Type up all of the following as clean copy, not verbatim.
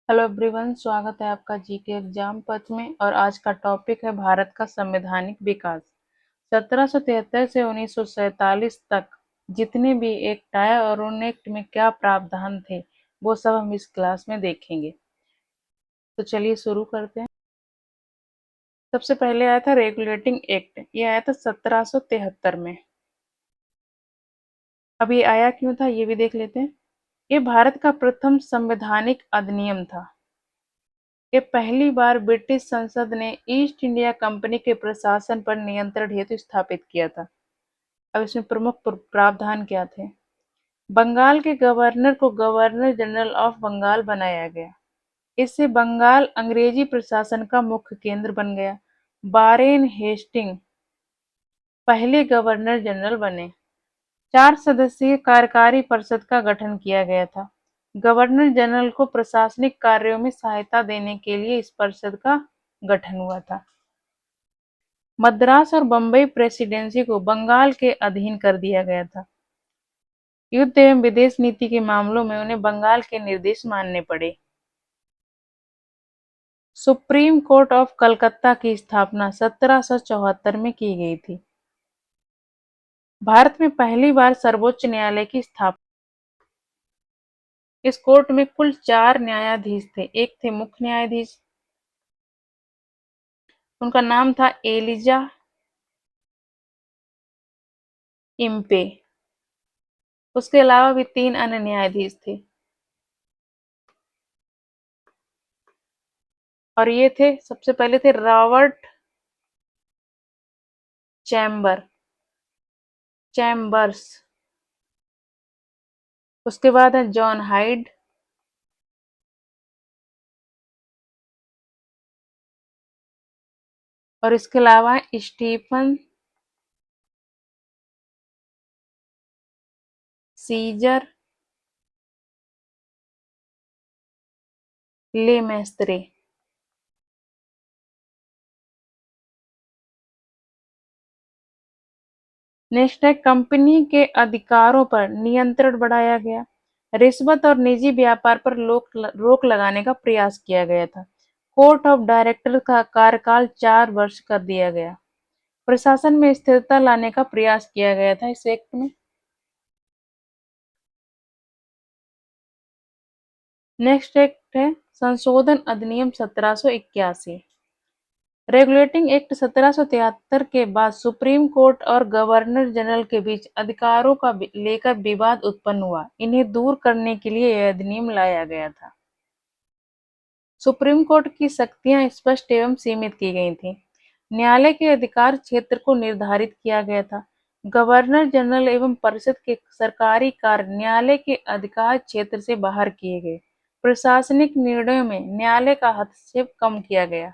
Hello everyone, स्वागत है आपका जीके एग्जाम पथ में। और आज का टॉपिक है भारत का संवैधानिक विकास। 1773 से 1947 तक जितने भी एक्ट आए और उन एक्ट में क्या प्रावधान थे, वो सब हम इस क्लास में देखेंगे। तो चलिए शुरू करते हैं। सबसे पहले आया था रेगुलेटिंग एक्ट। ये आया था 1773 में। अब ये आया क्यों था, ये भी देख लेते हैं। ये भारत का प्रथम संवैधानिक अधिनियम था। ये पहली बार ब्रिटिश संसद ने ईस्ट इंडिया कंपनी के प्रशासन पर नियंत्रण हेतु स्थापित किया था। अब इसमें प्रमुख प्रावधान क्या थे? बंगाल के गवर्नर को गवर्नर जनरल ऑफ बंगाल बनाया गया। इससे बंगाल अंग्रेजी प्रशासन का मुख्य केंद्र बन गया। वारेन हेस्टिंग पहले गवर्नर जनरल बने। 4 सदस्यीय कार्यकारी परिषद का गठन किया गया था। गवर्नर जनरल को प्रशासनिक कार्यों में सहायता देने के लिए इस परिषद का गठन हुआ था। मद्रास और बम्बई प्रेसिडेंसी को बंगाल के अधीन कर दिया गया था। युद्ध एवं विदेश नीति के मामलों में उन्हें बंगाल के निर्देश मानने पड़े। सुप्रीम कोर्ट ऑफ कलकत्ता की स्थापना 1774 में की गई थी। भारत में पहली बार सर्वोच्च न्यायालय की स्थापना। इस कोर्ट में कुल 4 न्यायाधीश थे। एक थे मुख्य न्यायाधीश, उनका नाम था एलिजा इम्पे। उसके अलावा भी 3 अन्य न्यायाधीश थे, और ये थे, सबसे पहले थे रॉबर्ट चैम्बर्स। उसके बाद है जॉन हाइड। और इसके अलावा स्टीफन सीजर लेमेस्त्रे। नेक्स्ट है कंपनी के अधिकारों पर नियंत्रण बढ़ाया गया। रिश्वत और निजी व्यापार पर रोक लगाने का प्रयास किया गया था। कोर्ट ऑफ डायरेक्टर का कार्यकाल 4 वर्ष कर दिया गया। प्रशासन में स्थिरता लाने का प्रयास किया गया था इस एक्ट में। नेक्स्ट एक्ट है संशोधन अधिनियम 1781। रेगुलेटिंग एक्ट 1773 के बाद सुप्रीम कोर्ट और गवर्नर जनरल के बीच अधिकारों का लेकर विवाद उत्पन्न हुआ। इन्हें दूर करने के लिए यह अधिनियम लाया गया था। सुप्रीम कोर्ट की शक्तियां स्पष्ट एवं सीमित की गई थीं। न्यायालय के अधिकार क्षेत्र को निर्धारित किया गया था। गवर्नर जनरल एवं परिषद के सरकारी कार्य न्यायालय के अधिकार क्षेत्र से बाहर किए गए। प्रशासनिक निर्णयों में न्यायालय का हस्तक्षेप कम किया गया।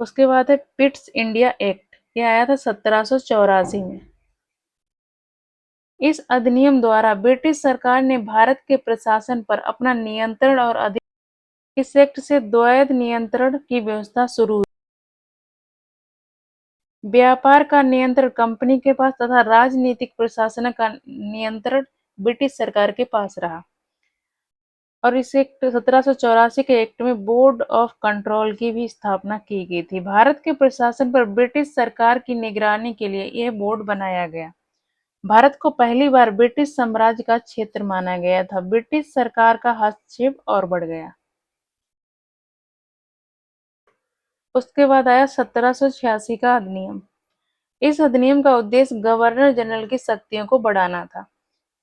उसके बाद है पिट्स इंडिया एक्ट। यह आया था 1784 में। इस अधिनियम द्वारा ब्रिटिश सरकार ने भारत के प्रशासन पर अपना नियंत्रण और अधिकार। इस एक्ट से द्वैध नियंत्रण की व्यवस्था शुरू हुई। व्यापार का नियंत्रण कंपनी के पास तथा राजनीतिक प्रशासन का नियंत्रण ब्रिटिश सरकार के पास रहा। और इस एक्ट 1784 के एक्ट में बोर्ड ऑफ कंट्रोल की भी स्थापना की गई थी। भारत के प्रशासन पर ब्रिटिश सरकार की निगरानी के लिए यह बोर्ड बनाया गया। भारत को पहली बार ब्रिटिश साम्राज्य का क्षेत्र माना गया था। ब्रिटिश सरकार का हस्तक्षेप और बढ़ गया। उसके बाद आया 1786 का अधिनियम। इस अधिनियम का उद्देश्य गवर्नर जनरल की शक्तियों को बढ़ाना था।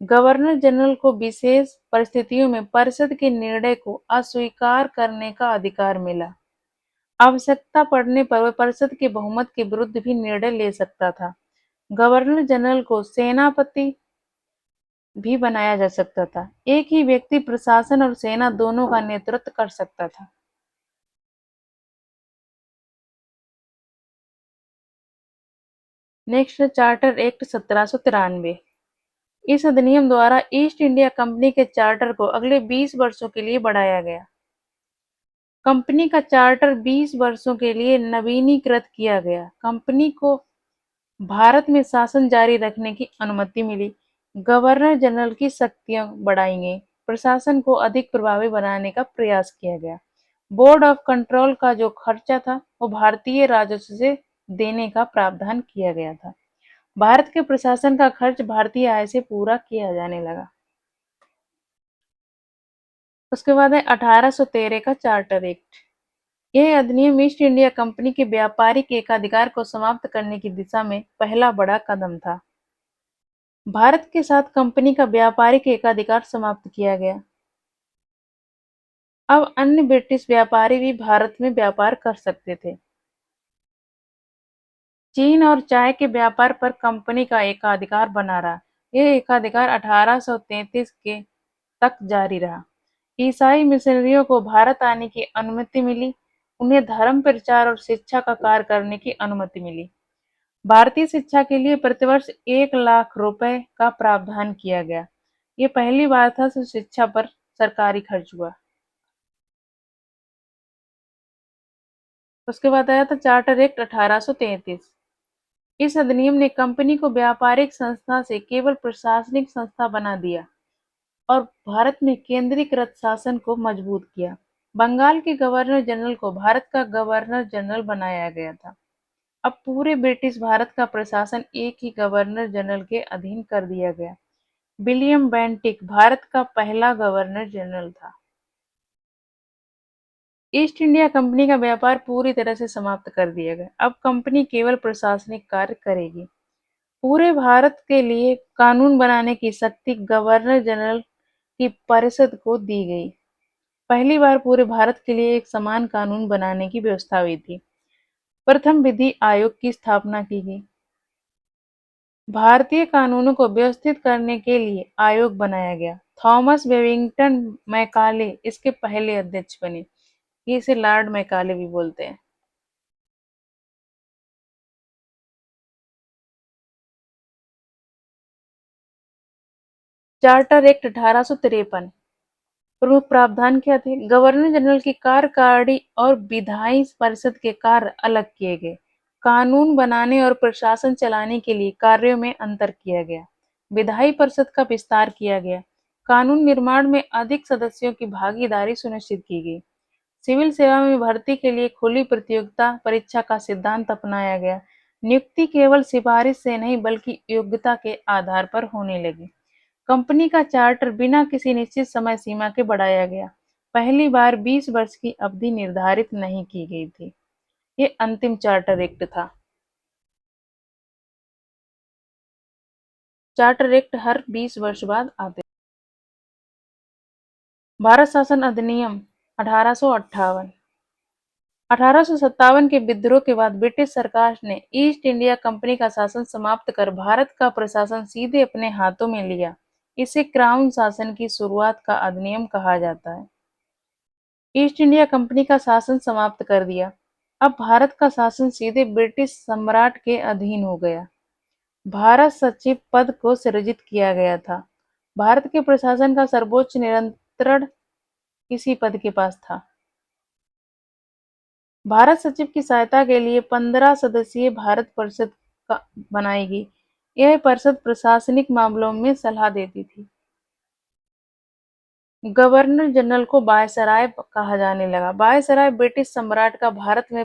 गवर्नर जनरल को विशेष परिस्थितियों में परिषद के निर्णय को अस्वीकार करने का अधिकार मिला। आवश्यकता पड़ने पर वह परिषद के बहुमत के विरुद्ध भी निर्णय ले सकता था। गवर्नर जनरल को सेनापति भी बनाया जा सकता था। एक ही व्यक्ति प्रशासन और सेना दोनों का नेतृत्व कर सकता था। Next charter act 1793। इस अधिनियम द्वारा ईस्ट इंडिया कंपनी के चार्टर को अगले 20 वर्षों के लिए बढ़ाया गया। कंपनी का चार्टर 20 वर्षों के लिए नवीनीकृत किया गया। कंपनी को भारत में शासन जारी रखने की अनुमति मिली। गवर्नर जनरल की शक्तियां बढ़ाई गईं, प्रशासन को अधिक प्रभावी बनाने का प्रयास किया गया। बोर्ड ऑफ कंट्रोल का जो खर्चा था, वो भारतीय राजस्व से देने का प्रावधान किया गया था। भारत के प्रशासन का खर्च भारतीय आय से पूरा किया जाने लगा। उसके बाद है 1813 का चार्टर एक्ट। यह अधिनियम ईस्ट इंडिया कंपनी के व्यापारिक एकाधिकार को समाप्त करने की दिशा में पहला बड़ा कदम था। भारत के साथ कंपनी का व्यापारिक एकाधिकार समाप्त किया गया। अब अन्य ब्रिटिश व्यापारी भी भारत में व्यापार कर सकते थे। चीन और चाय के व्यापार पर कंपनी का एकाधिकार बना रहा। यह एकाधिकार 1833 के तक जारी रहा। ईसाई मिशनरियों को भारत आने की अनुमति मिली। उन्हें धर्म प्रचार और शिक्षा का कार्य करने की अनुमति मिली। भारतीय शिक्षा के लिए प्रतिवर्ष 1 लाख रुपए का प्रावधान किया गया। ये पहली बार था जब शिक्षा पर सरकारी खर्च हुआ। उसके बाद आया था चार्टर एक्ट 1833। इस अधिनियम ने कंपनी को व्यापारिक संस्था से केवल प्रशासनिक संस्था बना दिया और भारत में केंद्रीकृत शासन को मजबूत किया। बंगाल के गवर्नर जनरल को भारत का गवर्नर जनरल बनाया गया था। अब पूरे ब्रिटिश भारत का प्रशासन एक ही गवर्नर जनरल के अधीन कर दिया गया। विलियम बेंटिक भारत का पहला गवर्नर जनरल था। ईस्ट इंडिया कंपनी का व्यापार पूरी तरह से समाप्त कर दिया गया। अब कंपनी केवल प्रशासनिक कार्य करेगी। पूरे भारत के लिए कानून बनाने की शक्ति गवर्नर जनरल की परिषद को दी गई। पहली बार पूरे भारत के लिए एक समान कानून बनाने की व्यवस्था हुई थी। प्रथम विधि आयोग की स्थापना की गई। भारतीय कानूनों को व्यवस्थित करने के लिए आयोग बनाया गया। थॉमस बेबिंगटन मैकाले इसके पहले अध्यक्ष बने। ये इसे लॉर्ड मैकाले भी बोलते हैं। Charter act 1853। प्रमुख प्रावधान क्या थे? गवर्नर जनरल की कार्यकारिणी और विधायी परिषद के कार्य अलग किए गए। कानून बनाने और प्रशासन चलाने के लिए कार्यों में अंतर किया गया। विधायी परिषद का विस्तार किया गया। कानून निर्माण में अधिक सदस्यों की भागीदारी सुनिश्चित की गई। सिविल सेवा में भर्ती के लिए खुली प्रतियोगिता परीक्षा का सिद्धांत अपनाया गया। नियुक्ति केवल सिफारिश से नहीं बल्कि योग्यता के आधार पर होने लगी। कंपनी का चार्टर बिना किसी निश्चित समय सीमा के बढ़ाया गया। पहली बार 20 वर्ष की अवधि निर्धारित नहीं की गई थी। ये अंतिम चार्टर एक्ट था। चार्टर एक्ट हर 20 वर्ष बाद आते। भारत शासन अधिनियम 1858। 1857 के विद्रोह के बाद ब्रिटिश सरकार ने ईस्ट इंडिया कंपनी का शासन समाप्त कर भारत का प्रशासन सीधे अपने हाथों में लिया। इसे क्राउन शासन की शुरुआत का अधिनियम कहा जाता है। ईस्ट इंडिया कंपनी का शासन समाप्त कर दिया। अब भारत का शासन सीधे ब्रिटिश सम्राट के अधीन हो गया। भारत सचिव पद को सृजित किया गया था। भारत के प्रशासन का सर्वोच्च नियंत्रण इसी पद के पास था। भारत सचिव की सहायता के लिए 15 सदस्यीय भारत परिषद बनाएगी। यह परिषद प्रशासनिक मामलों में सलाह देती थी। गवर्नर जनरल को वायसराय कहा जाने लगा। वायसराय ब्रिटिश सम्राट का भारत में।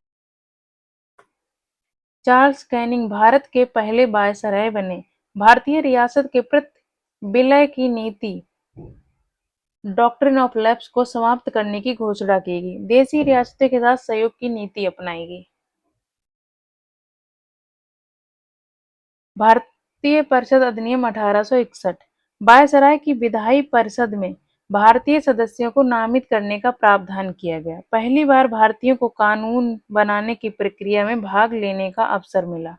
चार्ल्स कैनिंग भारत के पहले वायसराय बने। भारतीय रियासत के प्रति विलय की नीति डॉक्ट्रिन ऑफ लैप्स को समाप्त करने की घोषणा की गई। देशी रियासतों के साथ सहयोग की नीति अपनाई गई। भारतीय परिषद अधिनियम 1861। वायसराय की विधायी परिषद में भारतीय सदस्यों को नामित करने का प्रावधान किया गया। पहली बार भारतीयों को कानून बनाने की प्रक्रिया में भाग लेने का अवसर मिला।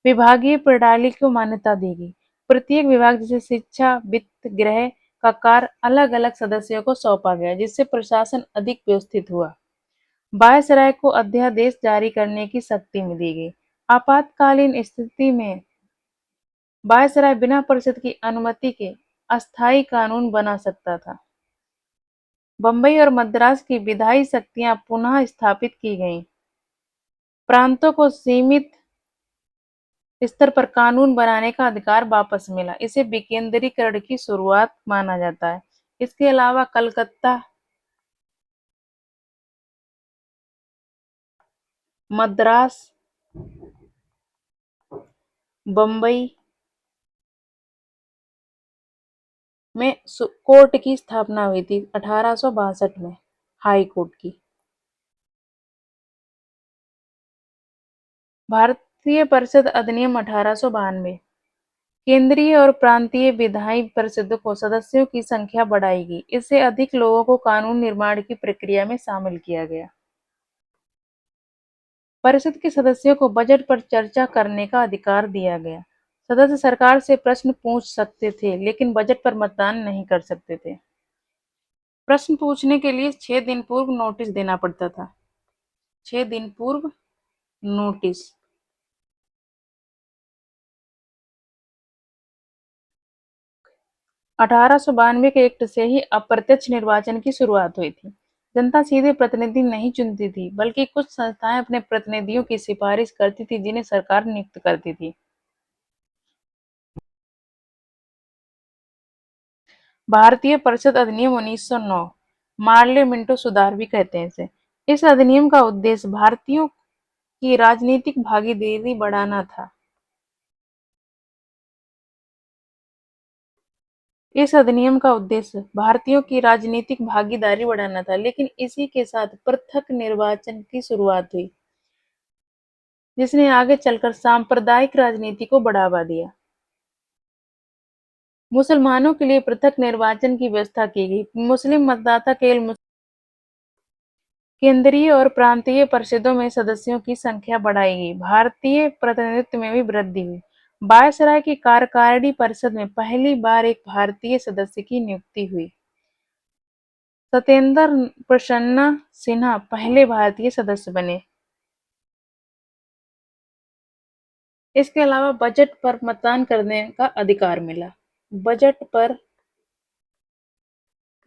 विभागीय प्रणाली को मान्यता दी गई। प्रत्येक विभाग जैसे शिक्षा, वित्त, गृह का कार्य अलग-अलग सदस्यों को सौंपा गया, जिससे प्रशासन अधिक व्यवस्थित हुआ। वायसराय को अध्यादेश जारी करने की शक्ति दी गई। आपातकालीन स्थिति में वायसराय बिना परिषद की अनुमति के अस्थायी कानून बना सकता था। बंबई और मद्रास की विधायी शक्तियां पुनः स्थापित की गईं। प्रांतों को सीमित स्तर पर कानून बनाने का अधिकार वापस मिला। इसे विकेंद्रीकरण की शुरुआत माना जाता है। इसके अलावा कलकत्ता, मद्रास, बम्बई में कोर्ट की स्थापना हुई थी 1862 में, हाई कोर्ट की। भारतीय परिषद अधिनियम 1892। केंद्रीय और प्रांतीय विधायी परिषदों को सदस्यों की संख्या बढ़ाई गई। इससे अधिक लोगों को कानून निर्माण की प्रक्रिया में शामिल किया गया। परिषद के सदस्यों को बजट पर चर्चा करने का अधिकार दिया गया। सदस्य सरकार से प्रश्न पूछ सकते थे, लेकिन बजट पर मतदान नहीं कर सकते थे। प्रश्न पूछने के लिए 6 दिन पूर्व नोटिस देना पड़ता था। 6 दिन पूर्व नोटिस। 1892 के एक्ट से ही अप्रत्यक्ष निर्वाचन की शुरुआत हुई थी। जनता सीधे प्रतिनिधि नहीं चुनती थी, बल्कि कुछ संस्थाएं अपने प्रतिनिधियों की सिफारिश करती थी, जिन्हें सरकार नियुक्त करती थी। भारतीय परिषद अधिनियम 1909, मार्ले मिंटो सुधार भी कहते हैं इसे। इस अधिनियम का उद्देश्य भारतीयों की राजनीतिक भागीदारी बढ़ाना था। इस अधिनियम का उद्देश्य भारतीयों की राजनीतिक भागीदारी बढ़ाना था, लेकिन इसी के साथ पृथक निर्वाचन की शुरुआत हुई, जिसने आगे चलकर सांप्रदायिक राजनीति को बढ़ावा दिया। मुसलमानों के लिए पृथक निर्वाचन की व्यवस्था की गई। मुस्लिम मतदाता केवल केंद्रीय और प्रांतीय परिषदों में सदस्यों की संख्या बढ़ाई गई। भारतीय प्रतिनिधित्व में भी वृद्धि हुई। वायसराय की कार्यकारिणी परिषद में पहली बार एक भारतीय सदस्य की नियुक्ति हुई। सत्येंद्र प्रसन्ना सिन्हा पहले भारतीय सदस्य बने। इसके अलावा बजट पर मतदान करने का अधिकार मिला। बजट पर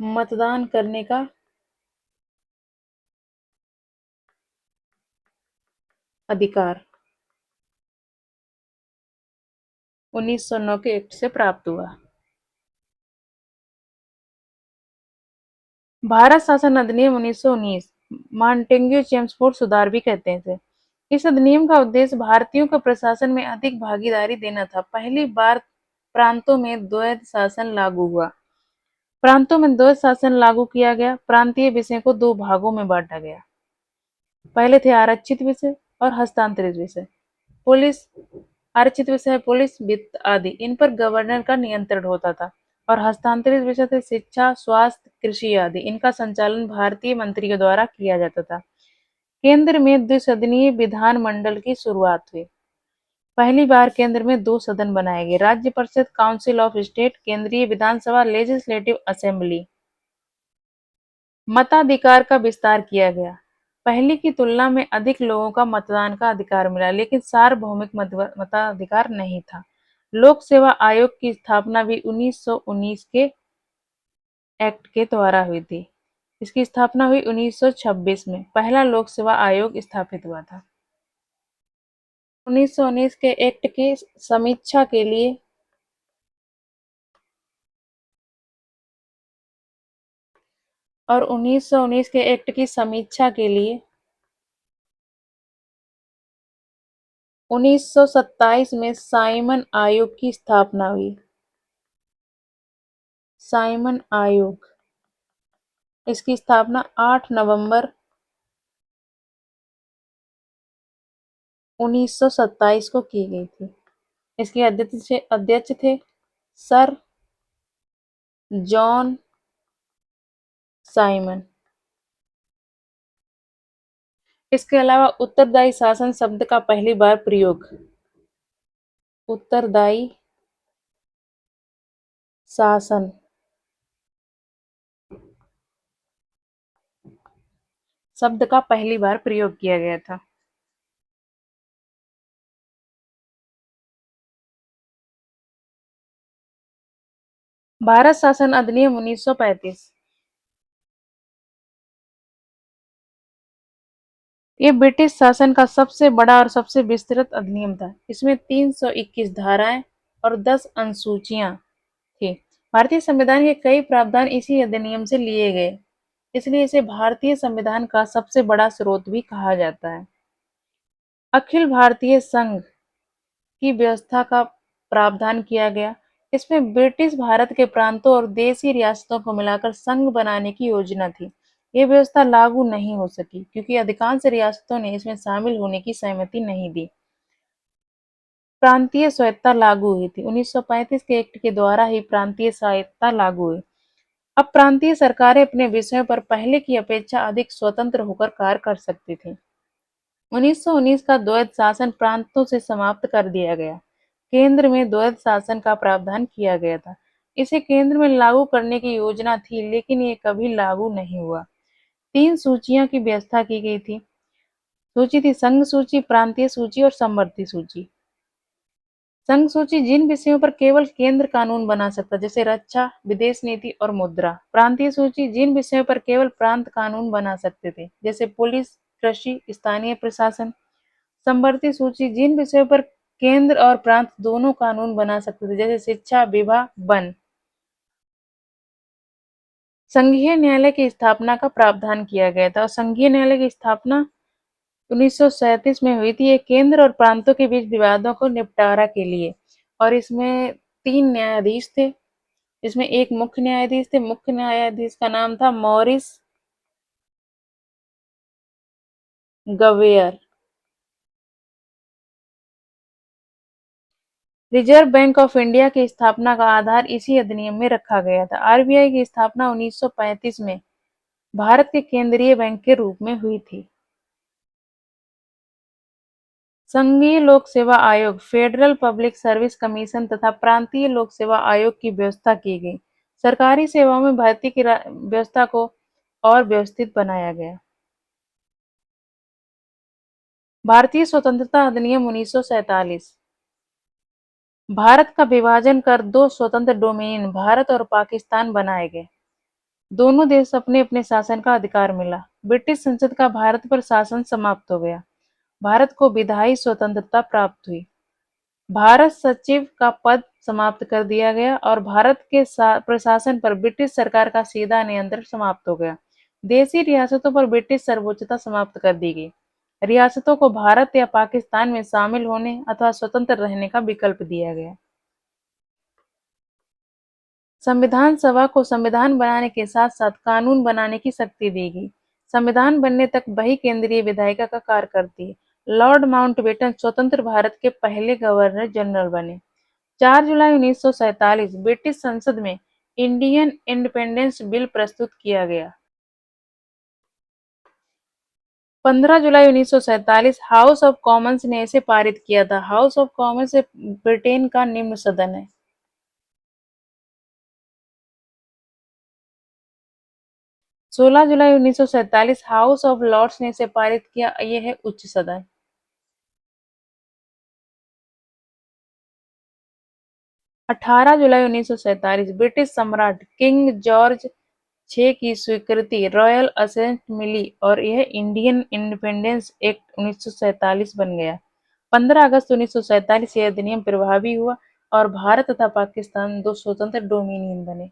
मतदान करने का अधिकार 1909 के एक्ट से प्राप्त हुआ। भारत शासन अधिनियम 1919, मॉन्टेग्यू चेम्सफोर्ड सुधार भी कहते हैं इसे। इस अधिनियम का उद्देश्य भारतीयों को प्रशासन में अधिक भागीदारी देना था। पहली बार प्रांतों में द्वैध शासन लागू हुआ। प्रांतों में द्वैध शासन लागू किया गया। प्रांतीय विषय को दो भागों में बांटा गया। पहले थे आरक्षित विषय और हस्तांतरित विषय। पुलिस, आरक्षित विषय पुलिस, वित्त आदि, इन पर गवर्नर का नियंत्रण होता था। और हस्तांतरित विषय थे शिक्षा, स्वास्थ्य, कृषि आदि। इनका संचालन भारतीय मंत्रियों द्वारा किया जाता था। केंद्र में द्विसदनीय विधानमंडल की शुरुआत हुई। पहली बार केंद्र में दो सदन बनाए गए, राज्य परिषद, काउंसिल ऑफ स्टेट, केंद्रीय विधानसभा, लेजिस्लेटिव असेंबली। मताधिकार का विस्तार किया गया। पहले की तुलना में अधिक लोगों का मतदान का अधिकार मिला, लेकिन सार्वभौमिक मताधिकार नहीं था। लोक सेवा आयोग की स्थापना भी 1919 के एक्ट के द्वारा हुई थी। इसकी स्थापना हुई 1926 में। पहला लोक सेवा आयोग स्थापित हुआ था। 1919 के एक्ट की समीक्षा के लिए 1919 के एक्ट की समीक्षा के लिए 1927 में साइमन आयोग की स्थापना हुई। साइमन आयोग, इसकी स्थापना 8 नवंबर 1927 को की गई थी। इसके अध्यक्ष थे सर जॉन साइमन। इसके अलावा उत्तरदायी शासन शब्द का पहली बार प्रयोग, उत्तरदायी शासन शब्द का पहली बार प्रयोग किया गया था। भारत शासन अधिनियम 1935। ये ब्रिटिश शासन का सबसे बड़ा और सबसे विस्तृत अधिनियम था। इसमें 321 धाराएं और 10 अनुसूचियां थी। भारतीय संविधान के कई प्रावधान इसी अधिनियम से लिए गए, इसलिए इसे भारतीय संविधान का सबसे बड़ा स्रोत भी कहा जाता है। अखिल भारतीय संघ की व्यवस्था का प्रावधान किया गया। इसमें ब्रिटिश भारत के प्रांतों और देशी रियासतों को मिलाकर संघ बनाने की योजना थी। ये व्यवस्था लागू नहीं हो सकी क्योंकि अधिकांश रियासतों ने इसमें शामिल होने की सहमति नहीं दी। प्रांतीय स्वायत्तता लागू हुई थी। 1935 के एक्ट के द्वारा ही प्रांतीय स्वायत्तता लागू हुई। अब प्रांतीय सरकारें अपने विषयों पर पहले की अपेक्षा अधिक स्वतंत्र होकर कार्य कर सकती थीं। 1919 का द्वैध शासन प्रांतों से समाप्त कर दिया गया। केंद्र में द्वैध शासन का प्रावधान किया गया था। इसे केंद्र में लागू करने की योजना थी, लेकिन ये कभी लागू नहीं हुआ। 3 सूचियों की व्यवस्था की गई थी। सूची थी संघ सूची, प्रांतीय सूची और समवर्ती सूची। संघ सूची जिन विषयों पर केवल केंद्र कानून बना सकता, जैसे रक्षा, विदेश नीति और मुद्रा। प्रांतीय सूची जिन विषयों पर केवल प्रांत कानून बना सकते थे, जैसे पुलिस, कृषि, स्थानीय प्रशासन। समवर्ती सूची जिन विषयों पर केंद्र और प्रांत दोनों कानून बना सकते थे, जैसे शिक्षा, विवाह, वन। संघीय न्यायालय की स्थापना का प्रावधान किया गया था और संघीय न्यायालय की स्थापना 1937 में हुई थी। ये केंद्र और प्रांतों के बीच विवादों को निपटारा के लिए, और इसमें 3 न्यायाधीश थे। इसमें एक मुख्य न्यायाधीश थे। मुख्य न्यायाधीश का नाम था Maurice Gwyer. Reserve Bank of India की स्थापना का आधार इसी अधिनियम में रखा गया था। आरबीआई की स्थापना 1935 में भारत के केंद्रीय बैंक के रूप में हुई थी। संघीय लोक सेवा आयोग, फेडरल पब्लिक सर्विस कमीशन तथा प्रांतीय लोक सेवा आयोग की व्यवस्था की गई। सरकारी सेवाओं में भर्ती की व्यवस्था को और व्यवस्थित बनाया गया। भारतीय स्वतंत्रता अधिनियम 1947। भारत का विभाजन कर 2 स्वतंत्र डोमेन भारत और पाकिस्तान बनाए गए। दोनों देश अपने अपने शासन का अधिकार मिला। ब्रिटिश संसद का भारत पर शासन समाप्त हो गया। भारत को विधायी स्वतंत्रता प्राप्त हुई। भारत सचिव का पद समाप्त कर दिया गया और भारत के प्रशासन पर ब्रिटिश सरकार का सीधा नियंत्रण समाप्त हो गया। देशी रियासतों पर ब्रिटिश सर्वोच्चता समाप्त कर दी गई। रियासतों को भारत या पाकिस्तान में शामिल होने अथवा स्वतंत्र रहने का विकल्प दिया गया। संविधान सभा को संविधान बनाने के साथ साथ कानून बनाने की शक्ति दी गई। संविधान बनने तक वही केंद्रीय विधायिका का कार्य करती है। लॉर्ड माउंटबेटन स्वतंत्र भारत के पहले गवर्नर जनरल बने। 4 जुलाई 1947 ब्रिटिश संसद में इंडियन इंडिपेंडेंस बिल प्रस्तुत किया गया। 15 जुलाई 1947 हाउस ऑफ कॉमन्स ने इसे पारित किया था। हाउस ऑफ कॉमन्स ब्रिटेन का निम्न सदन है। 16 जुलाई 1947 हाउस ऑफ लॉर्ड्स ने इसे पारित किया। यह है उच्च सदन। 18 जुलाई 1947 ब्रिटिश सम्राट किंग जॉर्ज 6 की स्वीकृति रॉयल असेंट मिली और यह इंडियन इंडिपेंडेंस एक्ट 1947 बन गया। 15 अगस्त 1947 यह अधिनियम प्रभावी हुआ और भारत तथा पाकिस्तान 2 स्वतंत्र डोमिनियन बने।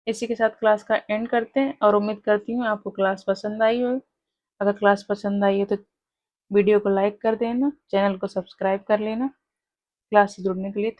इसी के साथ क्लास का एंड करते हैं और उम्मीद करती हूँ आपको क्लास पसंद आई हो। अगर क्लास पसंद आई हो तो वीडियो को लाइक कर देना, चैनल को सब्सक्राइब कर लेना। क्लास से जुड़ने के लिए